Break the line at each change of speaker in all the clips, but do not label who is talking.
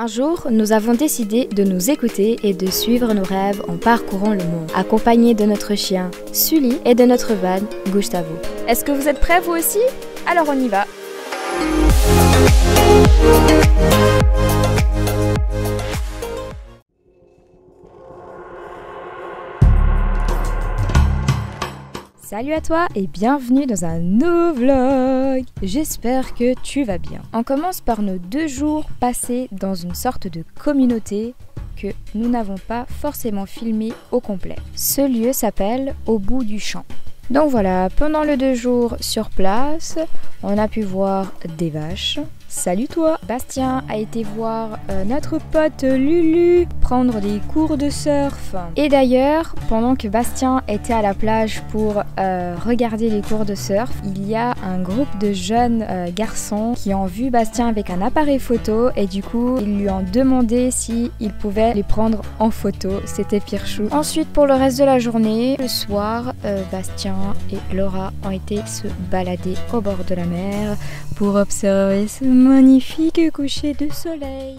Un jour, nous avons décidé de nous écouter et de suivre nos rêves en parcourant le monde, accompagnés de notre chien, Sully, et de notre van, Gustavo. Est-ce que vous êtes prêts vous aussi? Alors on y va! Salut à toi et bienvenue dans un nouveau vlog. J'espère que tu vas bien. On commence par nos 2 jours passés dans une sorte de communauté que nous n'avons pas forcément filmé au complet. Ce lieu s'appelle Au bout du champ. Donc voilà, pendant les 2 jours sur place, on a pu voir des vaches. Salut toi! Bastien a été voir notre pote Lulu prendre des cours de surf. Et d'ailleurs, pendant que Bastien était à la plage pour regarder les cours de surf, il y a un groupe de jeunes garçons qui ont vu Bastien avec un appareil photo et du coup, ils lui ont demandé s'il pouvait les prendre en photo. C'était pire chou. Ensuite, pour le reste de la journée, le soir, Bastien et Laura ont été se balader au bord de la mer pour observer ce magnifique coucher de soleil.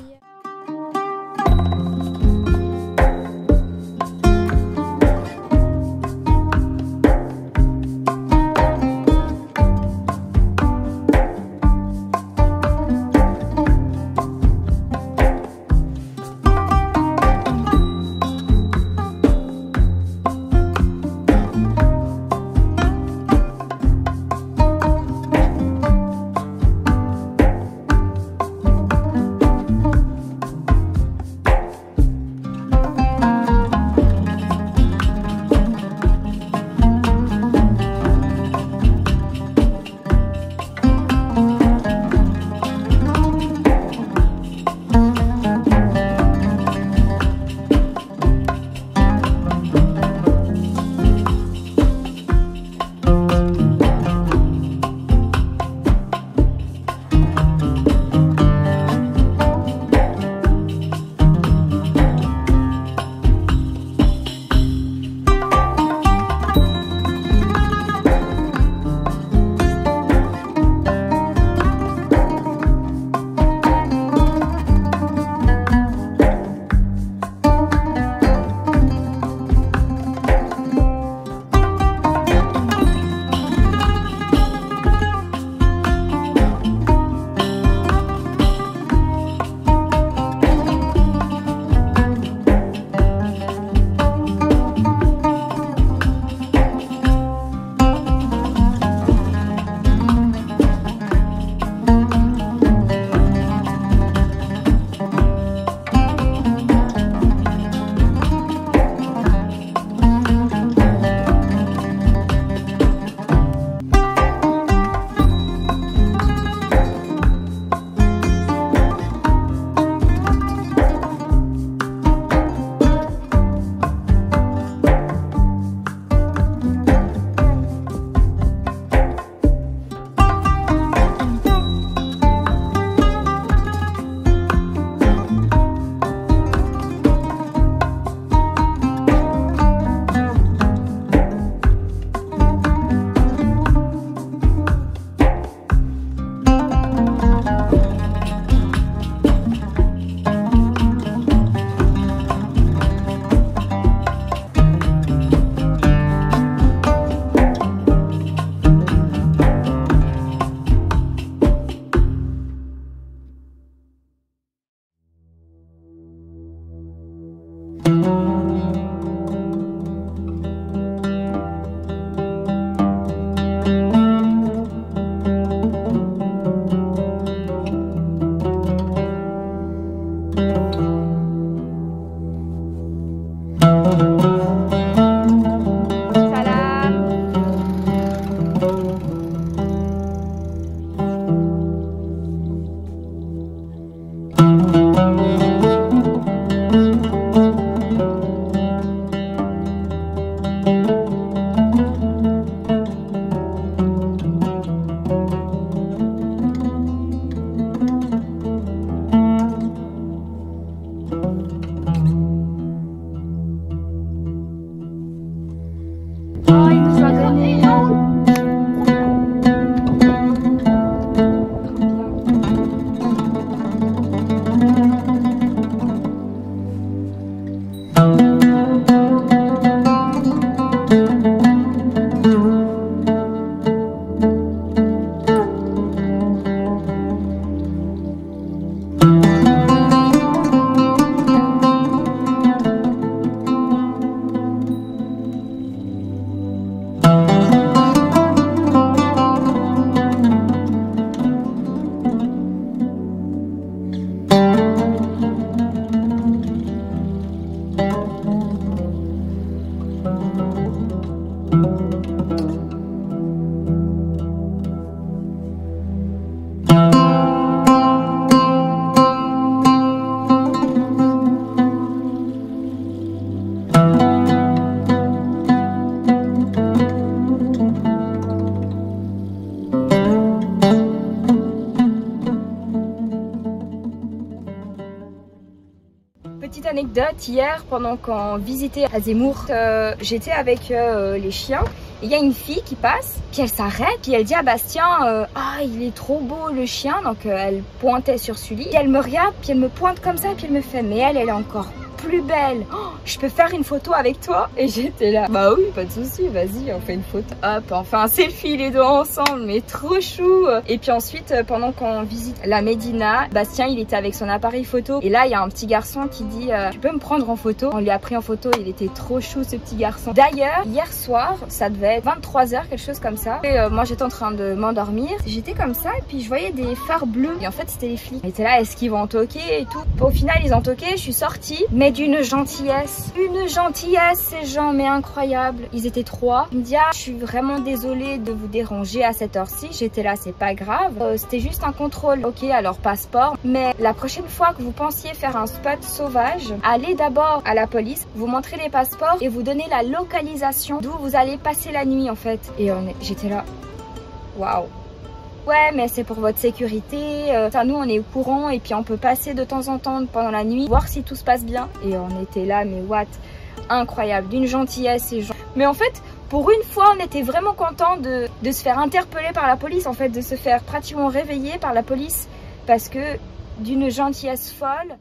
Petite anecdote, hier pendant qu'on visitait à Zemmour, j'étais avec les chiens. Il y a une fille qui passe, puis elle s'arrête, puis elle dit à Bastien ah il est trop beau le chien, donc elle pointait sur Sully, puis elle me regarde, puis elle me pointe comme ça, puis elle me fait mais elle est encore plus belle, oh, je peux faire une photo avec toi? Et j'étais là, bah oui pas de souci, vas-y on fait une photo, hop on fait un selfie les deux ensemble, mais trop chou. Et puis ensuite pendant qu'on visite la Médina, Bastien il était avec son appareil photo et là il y a un petit garçon qui dit tu peux me prendre en photo? On lui a pris en photo, il était trop chou ce petit garçon. D'ailleurs hier soir ça devait être 23 h quelque chose comme ça et moi j'étais en train de m'endormir, j'étais comme ça et puis je voyais des phares bleus et en fait c'était les flics. J'étais là, est-ce qu'ils vont toquer et tout? Au final ils ont toqué, je suis sortie, mais d'une gentillesse ces gens, mais incroyable. Ils étaient 3. Il me dit ah je suis vraiment désolée de vous déranger à cette heure-ci. J'étais là, c'est pas grave, c'était juste un contrôle. Ok, alors passeport, mais la prochaine fois que vous pensiez faire un spot sauvage, allez d'abord à la police, vous montrez les passeports et vous donnez la localisation d'où vous allez passer la nuit en fait. Et j'étais là, waouh. Ouais mais c'est pour votre sécurité, nous on est au courant et puis on peut passer de temps en temps pendant la nuit, voir si tout se passe bien. Et on était là mais what, incroyable, d'une gentillesse ces gens. Mais en fait pour une fois on était vraiment content de se faire interpeller par la police en fait, de se faire pratiquement réveiller par la police parce que d'une gentillesse folle.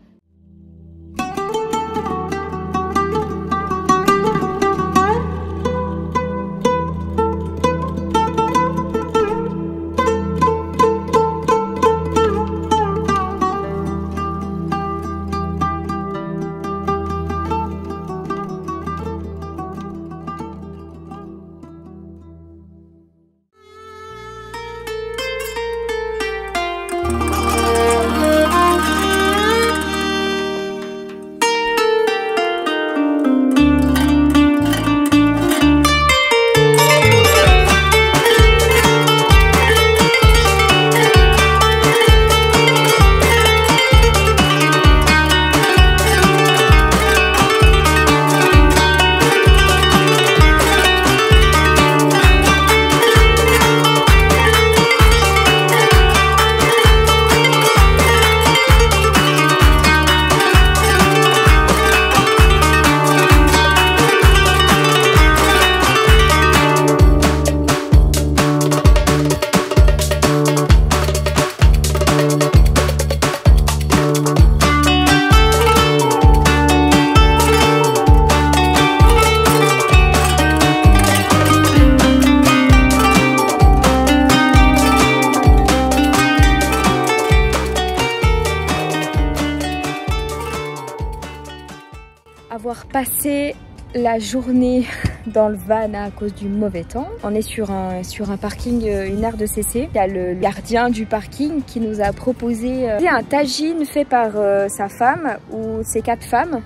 Avoir passé la journée dans le van à cause du mauvais temps. On est sur un parking, une aire de CC. Il y a le gardien du parking qui nous a proposé un tagine fait par sa femme ou ses 4 femmes.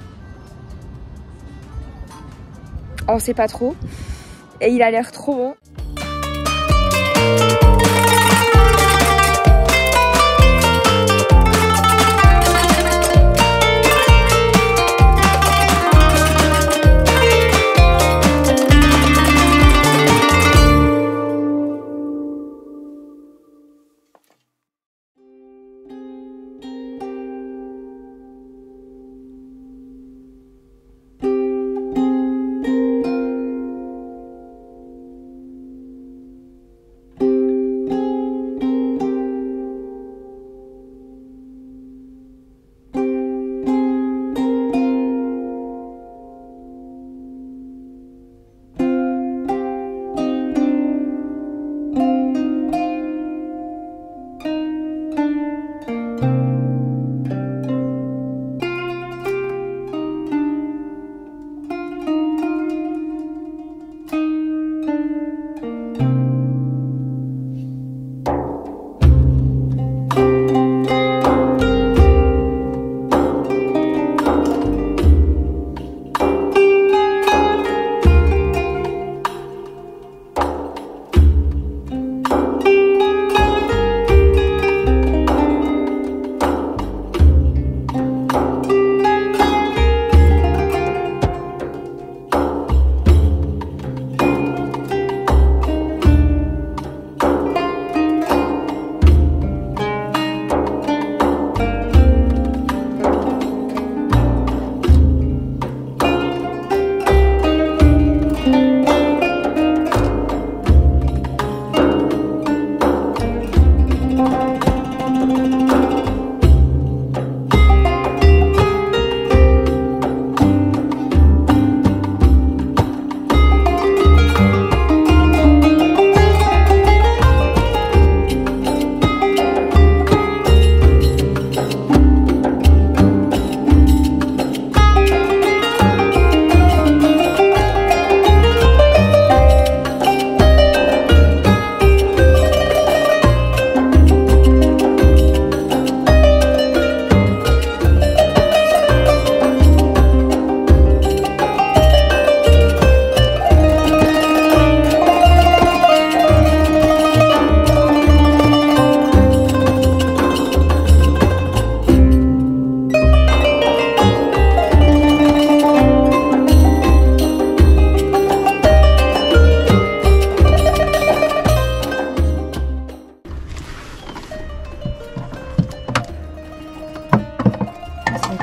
On sait pas trop. Et il a l'air trop bon.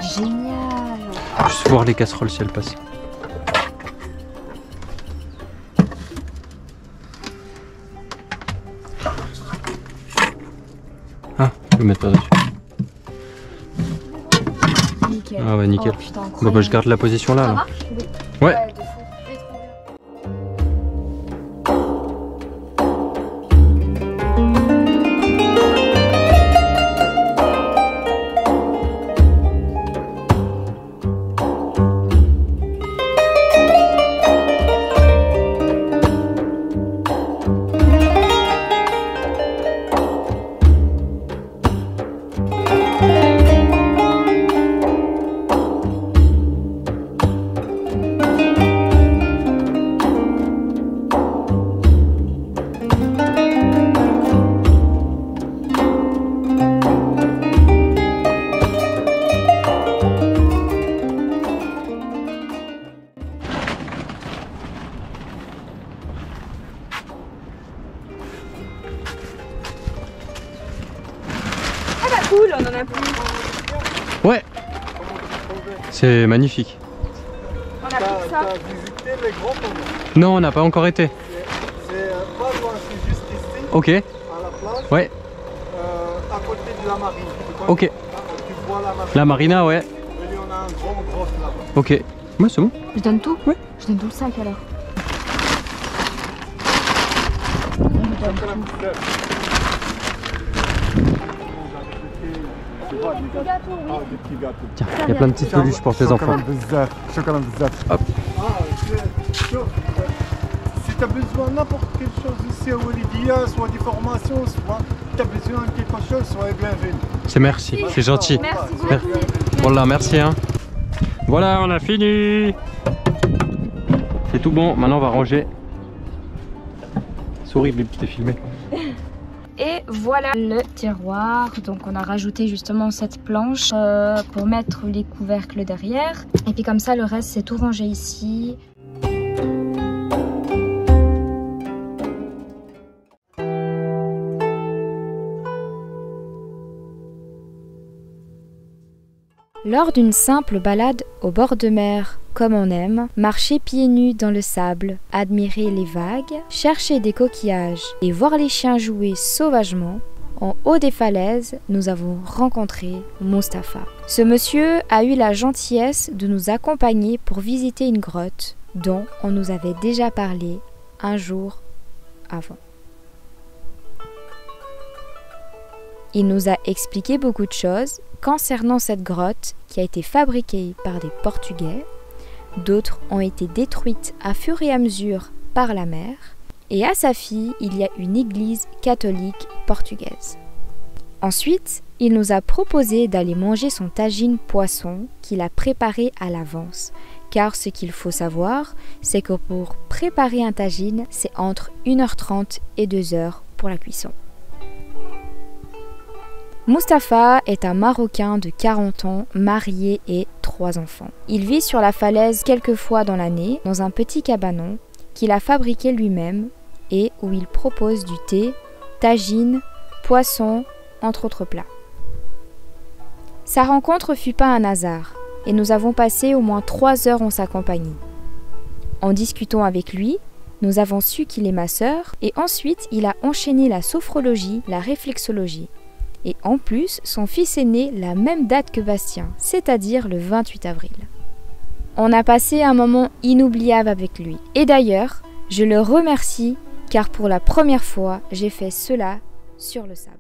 Génial.
Juste voir les casseroles si elles passent. Ah, je vais mettre par-dessus.
Nickel.
Ah ouais, nickel.
Oh, putain,
Bon bah je garde la position là.
Ça
là.
marche?
Ouais.
De fou. C'est trop bien. Cool, on en a plus.
Ouais. C'est magnifique.
On a plus que ça.
T'as visité les grands ponts?
Non, on n'a pas encore été.
C'est pas loin, c'est juste ici,
Ok.
à la plage,
Ouais.
à côté de la marine.
Ok.
Tu vois la marine.
La marina, ouais.
Et il y en a un grand grosse là-bas.
Ok. Ouais, c'est bon.
Je donne tout?
Ouais.
Je donne tout le sac alors.
Des petits gâteaux.
Tiens, il y a plein de petites peluches pour tes enfants.
Chocolat bzzaf.
Hop.
Si tu as besoin de n'importe quelle chose ici à Olivier, soit des formations, soit tu as besoin de quelque chose, soyez bienvenue.
C'est merci, c'est gentil.
Merci
Merci.
beaucoup.
Voilà, merci. Hein. Voilà, on a fini. C'est tout bon, maintenant on va ranger. C'est horrible, t'es filmé.
Et voilà le tiroir. Donc on a rajouté justement cette planche pour mettre les couvercles derrière. Et puis comme ça le reste c'est tout rangé ici. Lors d'une simple balade au bord de mer, comme on aime, marcher pieds nus dans le sable, admirer les vagues, chercher des coquillages et voir les chiens jouer sauvagement, en haut des falaises, nous avons rencontré Mustapha. Ce monsieur a eu la gentillesse de nous accompagner pour visiter une grotte dont on nous avait déjà parlé un jour avant. Il nous a expliqué beaucoup de choses concernant cette grotte qui a été fabriquée par des Portugais. D'autres ont été détruites à fur et à mesure par la mer. Et à sa fille, il y a une église catholique portugaise. Ensuite, il nous a proposé d'aller manger son tagine poisson qu'il a préparé à l'avance. Car ce qu'il faut savoir, c'est que pour préparer un tagine, c'est entre 1h30 et 2h pour la cuisson. Mustapha est un Marocain de 40 ans, marié et 3 enfants. Il vit sur la falaise quelques fois dans l'année, dans un petit cabanon qu'il a fabriqué lui-même et où il propose du thé, tagine, poisson, entre autres plats. Sa rencontre fut pas un hasard et nous avons passé au moins 3 heures en sa compagnie. En discutant avec lui, nous avons su qu'il est masseur et ensuite il a enchaîné la sophrologie, la réflexologie. Et en plus, son fils est né la même date que Bastien, c'est-à-dire le 28 avril. On a passé un moment inoubliable avec lui. Et d'ailleurs, je le remercie car pour la première fois, j'ai fait cela sur le sable.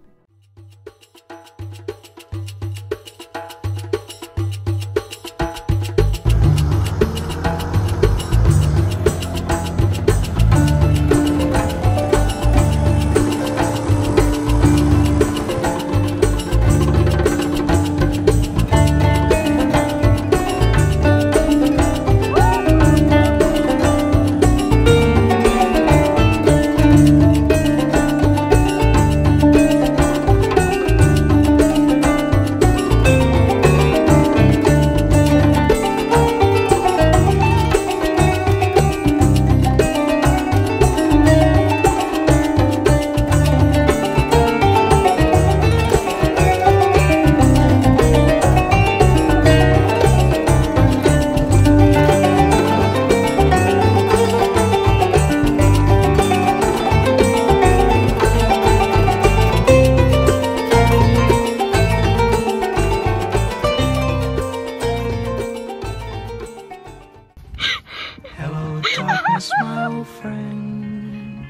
old friend.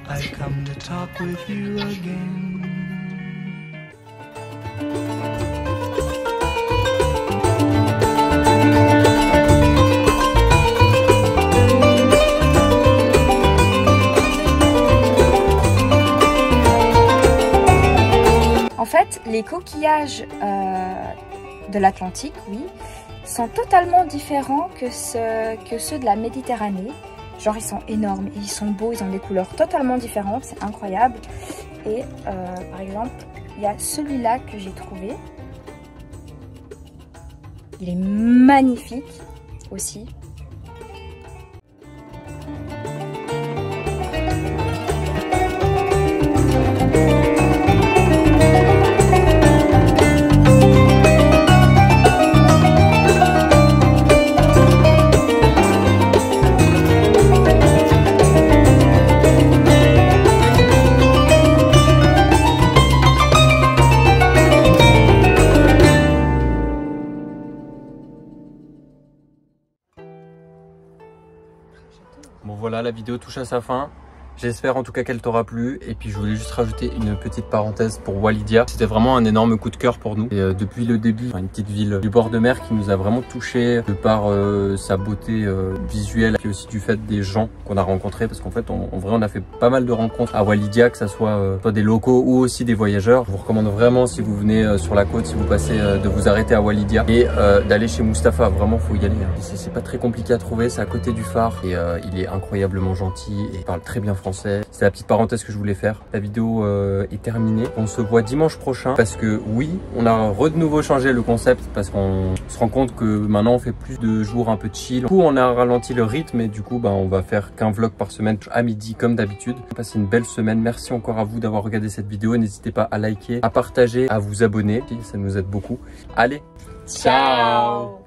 I come to talk with you again.
En fait, les coquillages de l'Atlantique, oui, sont totalement différents que ceux de la Méditerranée. Genre, ils sont énormes, ils sont beaux, ils ont des couleurs totalement différentes, c'est incroyable. Et par exemple, il y a celui-là que j'ai trouvé. Il est magnifique aussi.
Bon voilà, la vidéo touche à sa fin. J'espère en tout cas qu'elle t'aura plu. Et puis je voulais juste rajouter une petite parenthèse pour Walidia. C'était vraiment un énorme coup de cœur pour nous. Et depuis le début, une petite ville du bord de mer qui nous a vraiment touché de par sa beauté visuelle, et aussi du fait des gens qu'on a rencontrés. Parce qu'en fait, en vrai, on a fait pas mal de rencontres à Walidia, que ça soit des locaux ou aussi des voyageurs. Je vous recommande vraiment, si vous venez sur la côte, si vous passez, de vous arrêter à Walidia et d'aller chez Mustapha. Vraiment, faut y aller. Hein. C'est pas très compliqué à trouver, c'est à côté du phare. Et il est incroyablement gentil et il parle très bien français. C'est la petite parenthèse que je voulais faire. La vidéo est terminée. On se voit dimanche prochain parce que oui, on a de nouveau changé le concept parce qu'on se rend compte que maintenant on fait plus de jours un peu chill. Du coup, on a ralenti le rythme et du coup, on va faire qu'un vlog par semaine à midi comme d'habitude. Passez une belle semaine. Merci encore à vous d'avoir regardé cette vidéo. N'hésitez pas à liker, à partager, à vous abonner. Ça nous aide beaucoup. Allez, ciao.